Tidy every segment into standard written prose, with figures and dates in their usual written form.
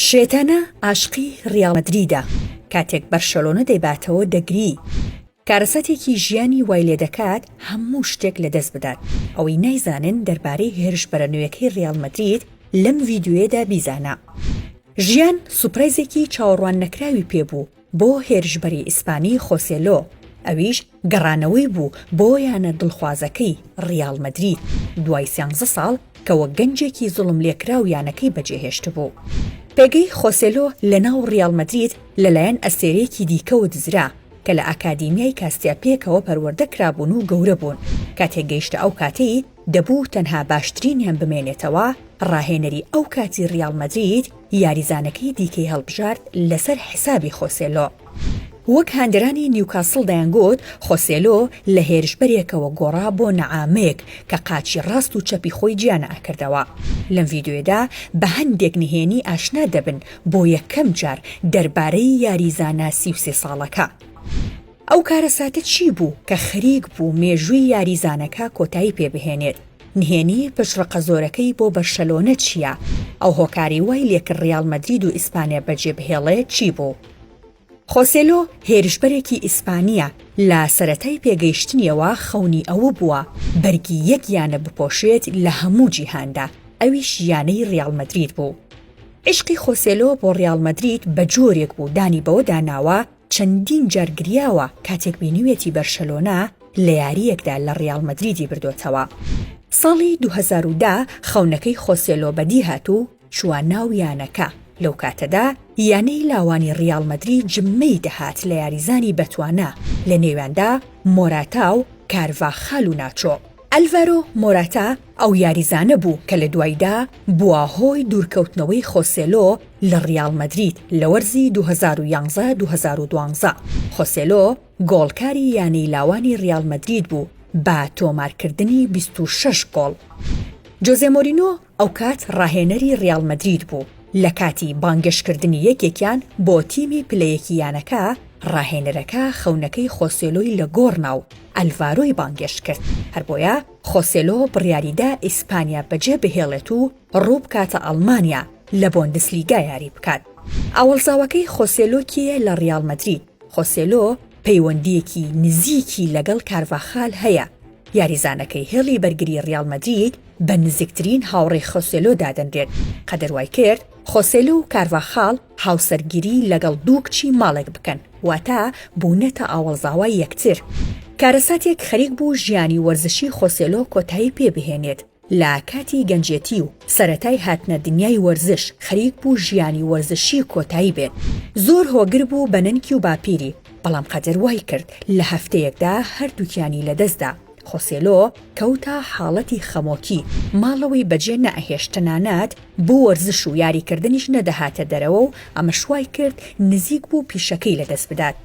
شێتانە عاشقی ڕیاڵ مەدریدە کاتێک بەرشەلۆنە دەیباتەوە دەگری. کارەسەتێکی ژیانی وای لێ دەکات هەموو شتێک لەدەست بدات. ئەوەی نایزانن دەربارەی هێرشبەرە نوێیەکەی ڕیاڵ مەدرید لەم ڤیدیۆیەدا بیزانە. ژیان سوپرایزێکی چاوەڕوان نەکراوی پێبوو بۆ هێرشبەری ئیسپانی خۆسێلۆ. ئەویش گەڕانەوەی بوو بۆ یانە دڵخوازەکەی ڕیاڵ مەدرید دوای 13 ساڵ کەوە گەنجێکی زوڵم لێکراو یانەکەی بەجێهێشت بوو. پێگەی خۆسێلۆ لە ناو ڕیاڵ مەدرید لەلایەن ئەستێرەیەکی دیکەوە دزرا کە لە ئاکادیمیای کاستیاپێکەوە پەروەردە کرابوون و گەورە بوون. کاتێک گەیشتە ئەو کاتەی دەبوو تەنها باشترینیان بمێنێتەوە، ڕاهێنەری ئەو کاتی ڕیاڵ مەدرید یاریزانەکەی دیکەی هەڵبژارد لەسەر حسابی خۆسێلۆ. وەک هاندرانی نیوکاسڵ دەیانگوت، خۆسێلۆ لە هێرشبەرێکەوە گۆڕا بۆ نەعامەیەک کە قاچی ڕاست و چەپی خۆی گیانە ئەکردەوە. لەم ڤیدیۆدا بە هەندێک نهێنی ئاشنا دەبن بۆ یەکەم جار دەربارەی یاریزانە 33 ساڵەکە. ئەو کارەساتە چی بوو کە خەریک بوو مێژووی یاریزانەکە کۆتایی پێبهێنێت؟ نهێنی پشڕقە زۆرەکەی بۆ بەرشەلۆنە چییە؟ ئەو هۆکاری وای لێکرد ڕیاڵ مەدرید و ئیسپانیا بەجێبهێڵێت چی بوو؟ خۆسێلۆ هێرشبەرێکی ئیسپانیە لە سەرەتای پێگەیشتنیەوە خەونی ئەوە بووە بەرگی یەک یانە بپۆشێت لە هەموو جیهاندا، ئەویش یانەی ڕیاڵ مەدرید بوو. عشقی خۆسێلۆ بۆ ڕیاڵ مەدرید بە جۆرێک بوو دانی بەوە داناوە چەندین جار گریاوە کاتێک بینیوێتی بەرشەلۆنە لە یاریەکدا لە ڕیاڵ مەدریدی بردوتەوە. ساڵی 2010 خەونەکەی خۆسێلۆ بەدی هاتوو چوە ناو یانەکە. لەو کاتەدا یانەی لاوانی ڕیاڵ مەدرید جممەی دەهات لە یاریزانی بەتوانە، لە نێواندا مۆراتا و کارڤاخال و ناچۆ. ئەلڤارۆ مۆراتا ئەو یاریزانە بوو کە لە دوایدا بووە هۆی دوورکەوتنەوەی خۆسێلۆ لە ڕیاڵ مەدرید لە وەرزی 2011-2012. خۆسێلۆ گۆڵکاری یانەی لاوانی ڕیاڵ مەدرید بوو بە تۆمارکردنی 26 گۆڵ. جۆزێ مۆرینۆ ئەو کات ڕاهێنەری ڕیاڵ مەدرید بوو. لە کاتی بانگەشکردنی یەکێکیان بۆ تیمی پلەیەکی یانەکە، ڕاهێنەرەکە خەونەکەی خۆسێلۆی لە گۆڕنا و ئەلڤارۆی بانگێشت کرد. هەر بۆیە خۆسێلۆ بڕیاریدا ئیسپانیا بەجێ بهێڵێت و ڕوو بکاتە ئەڵمانیا لە بۆندسلیگا یاری بکات. ئاوەڵزاوەکەی خۆسێلۆ کێیە لە ڕیاڵ مەدرید؟ خۆسێلۆ پەیوەندیەکی نزیکی لەگەڵ کارڤاخال هەیە. یاریزانەکەی هێڵی بەرگری ڕیاڵ مەدرید بە نزیکترین هاوڕێی خۆسێلۆ دادەنرێت. قەدەروای کرد خۆسێلۆ و کارڤاخال هاوسەرگیری لەگەڵ دوو کچی ماڵێک بکەن، واتە بوونەتە ئاوەڵزاوای یەکتر. کارەساتێک خەریک بوو ژیانی وەرزشی خۆسێلۆ کۆتایی پێبهێنێت. لە کاتی گەنجێتی و سەرەتای هاتنە دنیای وەرزش خەریک بوو ژیانی وەرزشی کۆتایی بێت. زۆر هۆگر بوو بە نەنکی و باپیری، بەڵام قەدەروای کرد لە هەفتەیەکدا هەردووکیانی لەدەستدا. خۆسێلۆ کەوتە حاڵەتی خەمۆکی، ماڵەوەی بەجێ نەئەهێشتەنانات بۆ وەرزش و یاریکردنیش نەدەهاتە دەرەوە و ئەمە شوای کرد نزیک بوو پیشەکەی لەدەست بدات.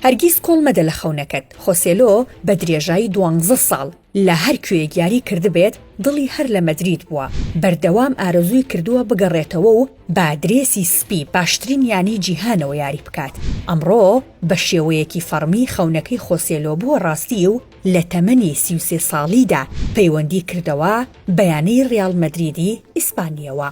هەرگیز کۆڵ مەدە لە خەونەکەت. خۆسێلۆ بە درێژایی 12 ساڵ لە هەر کوێیەک یاری کردبێت دڵی هەر لە مەدرید بووە. بەردەوام ئارەزووی کردووە بگەڕێتەوە و با درێسی سپی باشترین یانی جیهانەوە یاری بکات. ئەمڕۆ بە شێوەیەکی فەرمی خەونەکەی خۆسێلۆ بووە ڕاستی و لە تەمەنی 33 ساڵیدا پەیوەندی کردەوە بەیانەی ڕیاڵ مەدریدی ئیسپانیەوە.